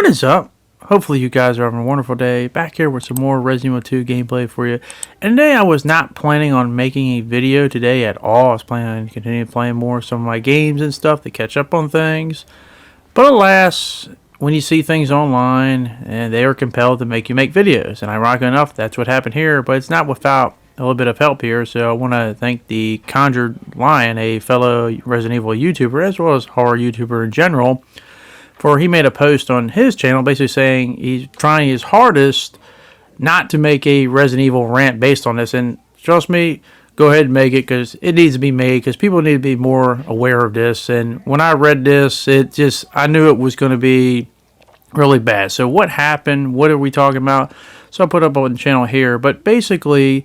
What is up? Hopefully you guys are having a wonderful day. Back here with some more Resident Evil 2 gameplay for you. And today I was not planning on making a video today at all. I was planning on continuing playing more of some of my games and stuff to catch up on things. But alas, when you see things online, and they are compelled to make you make videos. And ironically enough, that's what happened here. But it's not without a little bit of help here. So I want to thank the Conjured Lion, a fellow Resident Evil YouTuber, as well as horror YouTuber in general, for he made a post on his channel basically saying he's trying his hardest not to make a Resident Evil rant based on this. And trust me, go ahead and make it, because it needs to be made, because people need to be more aware of this. And when I read this, I knew it was going to be really bad. So what happened? What are we talking about? So I'll put up on the channel here. But basically,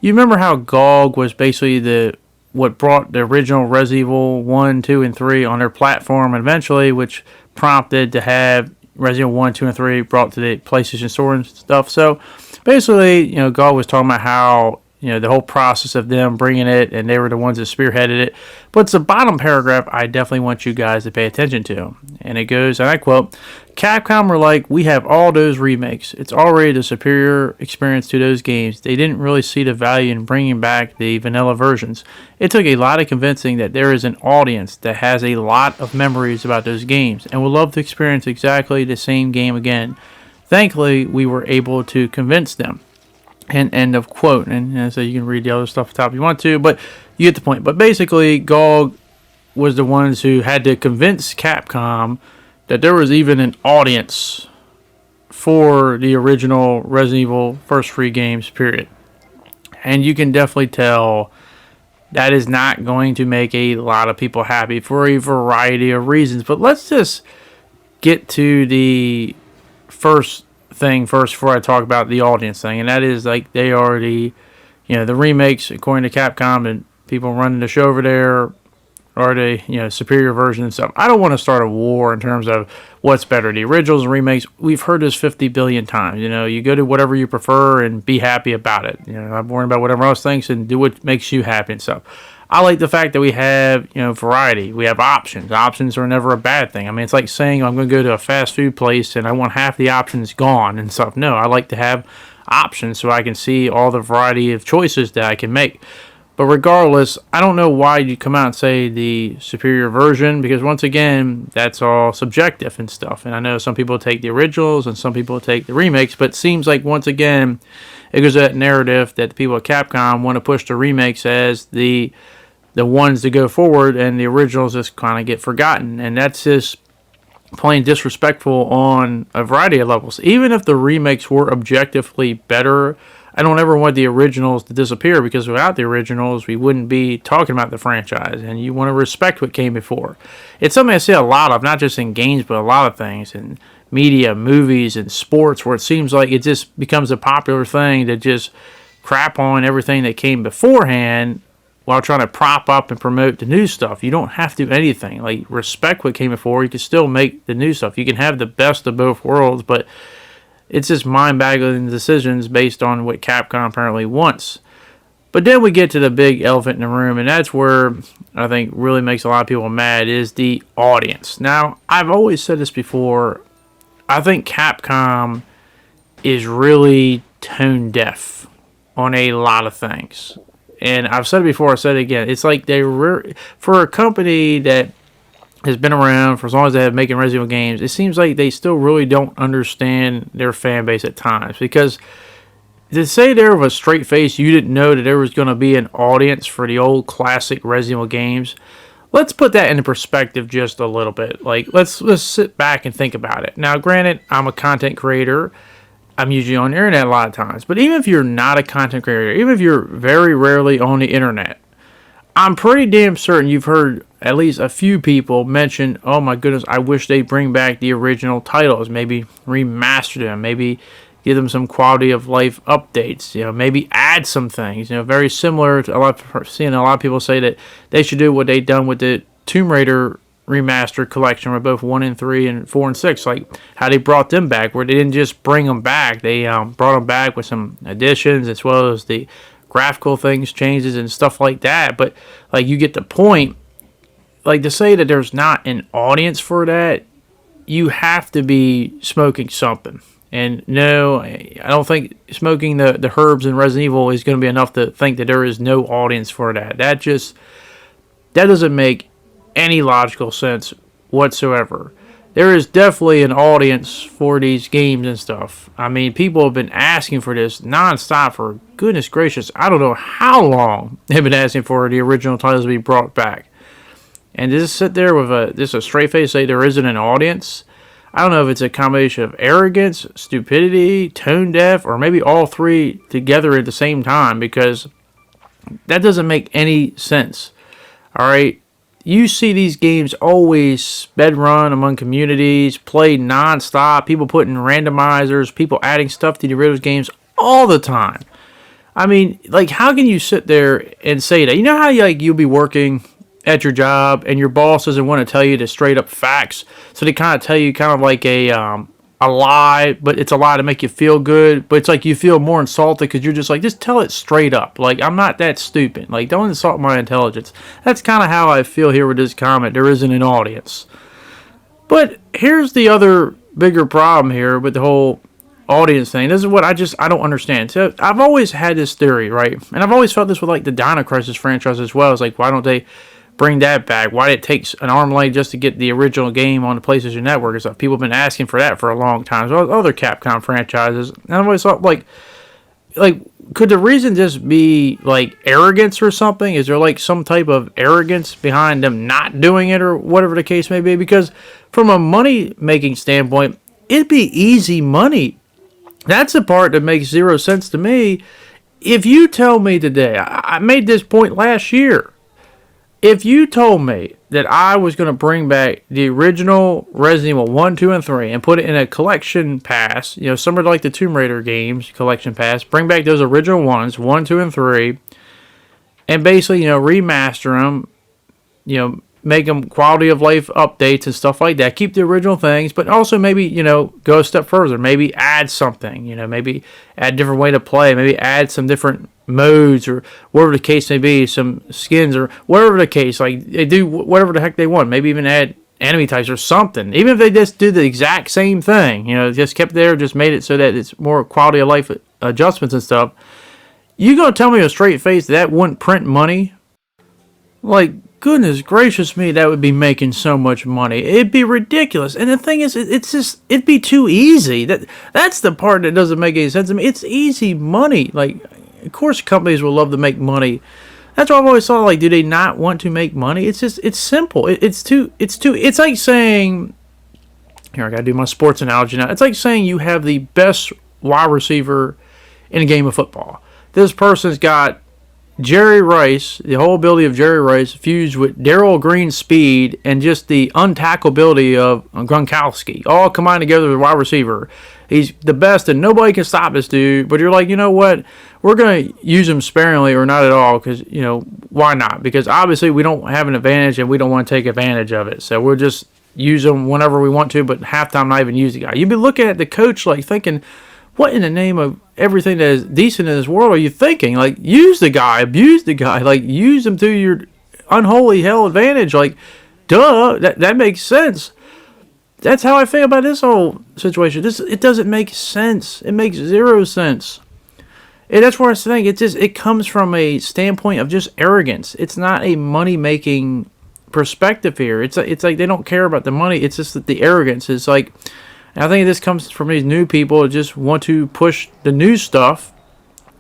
you remember how GOG was basically what brought the original Resident Evil 1, 2, and 3 on their platform, and eventually, which prompted to have Resident Evil 1, 2, and 3 brought to the PlayStation Store and stuff. So basically, GOG was talking about how, the whole process of them bringing it, and they were the ones that spearheaded it. But it's the bottom paragraph I definitely want you guys to pay attention to. And it goes, and I quote, "Capcom were like, we have all those remakes. It's already the superior experience to those games. They didn't really see the value in bringing back the vanilla versions. It took a lot of convincing that there is an audience that has a lot of memories about those games and would love to experience exactly the same game again. Thankfully, we were able to convince them." And end of quote. And so you can read the other stuff at the top if you want to, but you get the point. But basically, GOG was the ones who had to convince Capcom that there was even an audience for the original Resident Evil first 3 games, period. And you can definitely tell that is not going to make a lot of people happy for a variety of reasons. But let's just get to the first thing first before I talk about the audience thing, and that is, like, they are the remakes, according to Capcom, and people running the show over there are the superior version and stuff. I don't want to start a war in terms of what's better, the originals and remakes. We've heard this 50 billion times. You go to whatever you prefer and be happy about it. Not worrying about whatever else thinks, and do what makes you happy and stuff. I like the fact that we have, variety. We have options. Options are never a bad thing. I mean, it's like saying I'm going to go to a fast food place and I want half the options gone and stuff. No, I like to have options so I can see all the variety of choices that I can make. But regardless, I don't know why you come out and say the superior version, because once again, that's all subjective and stuff. And I know some people take the originals and some people take the remakes, but it seems like, once again, it goes to that narrative that the people at Capcom want to push the remakes as the ones to go forward, and the originals just kind of get forgotten. And that's just plain disrespectful on a variety of levels. Even if the remakes were objectively better, I don't ever want the originals to disappear, because without the originals, we wouldn't be talking about the franchise, and you want to respect what came before. It's something I see a lot of, not just in games, but a lot of things in media, movies, and sports, where it seems like it just becomes a popular thing to just crap on everything that came beforehand while trying to prop up and promote the new stuff. You don't have to do anything. Like, respect what came before. You can still make the new stuff. You can have the best of both worlds, but it's just mind-boggling decisions based on what Capcom apparently wants. But then we get to the big elephant in the room, and that's where I think really makes a lot of people mad, is the audience. Now, I've always said this before. I think Capcom is really tone deaf on a lot of things. And I've said it before, I said it again. It's like for a company that has been around for as long as they have making Resident Evil games, it seems like they still really don't understand their fan base at times. Because to say there with a straight face you didn't know that there was going to be an audience for the old classic Resident Evil games, let's put that into perspective just a little bit. Like, let's sit back and think about it. Now, granted, I'm a content creator. I'm usually on the internet a lot of times. But even if you're not a content creator, even if you're very rarely on the internet, I'm pretty damn certain you've heard at least a few people mention, oh my goodness, I wish they'd bring back the original titles, maybe remaster them, maybe give them some quality of life updates, maybe add some things, very similar to seeing a lot of people say that they should do what they've done with the Tomb Raider remastered collection with both 1 and 3 and 4 and 6, like how they brought them back, where they didn't just bring them back, they brought them back with some additions as well as the graphical things, changes and stuff like that. But like, you get the point. Like, to say that there's not an audience for that, you have to be smoking something. And no, I don't think smoking the herbs in Resident Evil is going to be enough to think that there is no audience for that. That doesn't make any logical sense whatsoever. There is definitely an audience for these games and stuff. I mean, people have been asking for this nonstop for, goodness gracious, I don't know how long they've been asking for the original titles to be brought back. And just sit there with just a straight face say there isn't an audience. I don't know if it's a combination of arrogance, stupidity, tone deaf, or maybe all three together at the same time, because that doesn't make any sense. Alright? You see these games always sped run among communities, played non-stop, people putting randomizers, people adding stuff to the original games all the time. I mean, like, how can you sit there and say that? You know how you'll be working at your job and your boss doesn't want to tell you the straight up facts, so they kind of tell you kind of like a lie, but it's a lie to make you feel good, but it's like you feel more insulted because you're just like, just tell it straight up. Like, I'm not that stupid. Like, don't insult my intelligence. That's kind of how I feel here with this comment. There isn't an audience. But here's the other bigger problem here with the whole audience thing. This is what I don't understand. So I've always had this theory, right? And I've always felt this with like the Dino Crisis franchise as well. It's like, why don't they bring that back? Why did it take an arm and leg just to get the original game on the PlayStation Network and stuff? People have been asking for that for a long time. So other Capcom franchises. And I've always thought, like, could the reason just be like arrogance or something? Is there like some type of arrogance behind them not doing it or whatever the case may be? Because from a money making standpoint, it'd be easy money. That's the part that makes zero sense to me. If you tell me today, I made this point last year. If you told me that I was going to bring back the original Resident Evil 1, 2, and 3 and put it in a collection pass, similar to like the Tomb Raider games, collection pass, bring back those original ones, 1, 2, and 3, and basically, remaster them, make them quality of life updates and stuff like that, keep the original things, but also maybe, go a step further, maybe add something, maybe add a different way to play, maybe add some different modes or whatever the case may be, some skins or whatever the case, like they do whatever the heck they want, maybe even add enemy types or something, even if they just do the exact same thing, just kept there, just made it so that it's more quality of life adjustments and stuff. You gonna tell me with a straight face that wouldn't print money? Like, goodness gracious me, that would be making so much money. It'd be ridiculous. And the thing is, it'd be too easy. That's the part that doesn't make any sense to me. It's easy money. Like, of course companies will love to make money. That's why I've always thought, like, do they not want to make money? It's simple. It's like saying, here, I gotta do my sports analogy now. It's like saying you have the best wide receiver in a game of football. This person's got Jerry Rice, the whole ability of Jerry Rice fused with Darryl Green's speed and just the untackleability of Gronkowski, all combined together with a wide receiver. He's the best and nobody can stop this dude, but you're like, you know what? We're going to use him sparingly or not at all because, why not? Because obviously we don't have an advantage and we don't want to take advantage of it. So we'll just use him whenever we want to, but half time not even use the guy. You'd be looking at the coach like thinking, what in the name of everything that is decent in this world are you thinking? Like, use the guy, abuse the guy, like, use him to your unholy hell advantage. Like, duh, that makes sense. That's how I feel about this whole situation. It doesn't make sense. It makes zero sense. And that's where I was saying it comes from a standpoint of just arrogance. It's not a money-making perspective here. It's like they don't care about the money. It's just that the arrogance is like. And I think this comes from these new people who just want to push the new stuff,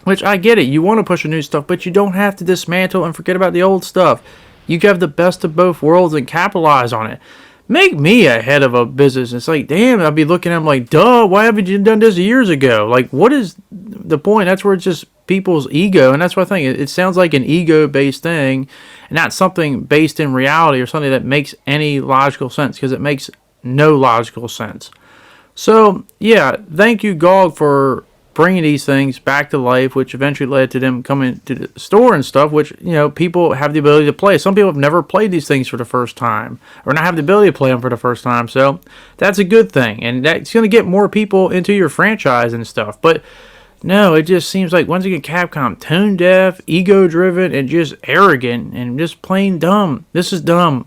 which I get it. You want to push the new stuff, but you don't have to dismantle and forget about the old stuff. You can have the best of both worlds and capitalize on it. Make me a head of a business. It's like, damn, I'd be looking at them like, duh, why haven't you done this years ago? Like, what is the point? That's where it's just people's ego, and that's what I think. It sounds like an ego-based thing, and not something based in reality or something that makes any logical sense, because it makes no logical sense. So, yeah, thank you, GOG, for bringing these things back to life, which eventually led to them coming to the store and stuff, which, people have the ability to play. Some people have never played these things for the first time, or not have the ability to play them for the first time, so that's a good thing, and that's going to get more people into your franchise and stuff. But, no, it just seems like, once again, Capcom, tone-deaf, ego-driven, and just arrogant, and just plain dumb. This is dumb.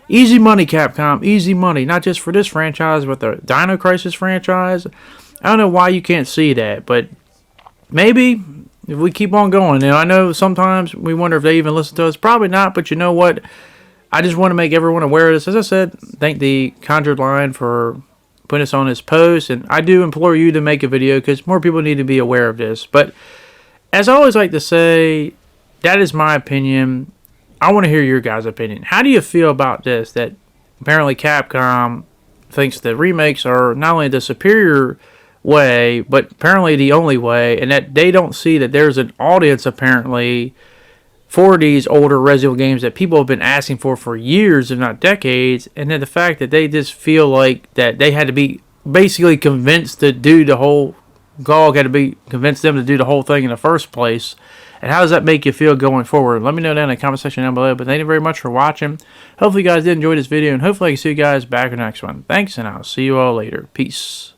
Easy money, Capcom. Easy money. Not just for this franchise, but the Dino Crisis franchise. I don't know why you can't see that, but maybe if we keep on going. I know sometimes we wonder if they even listen to us. Probably not, but you know what? I just want to make everyone aware of this. As I said, thank the Conjured Lion for putting us on his post, and I do implore you to make a video because more people need to be aware of this. But as I always like to say, that is my opinion. I want to hear your guys' opinion. How do you feel about this? That apparently Capcom thinks that remakes are not only the superior way, but apparently the only way, and that they don't see that there's an audience apparently for these older Resident Evil games that people have been asking for years, if not decades, and then the fact that they just feel like that they had to be basically convinced to do the whole, GOG had to be convinced them to do the whole thing in the first place. And how does that make you feel going forward? Let me know down in the comment section down below. But thank you very much for watching. Hopefully you guys did enjoy this video, and hopefully I can see you guys back in the next one. Thanks, and I'll see you all later. Peace.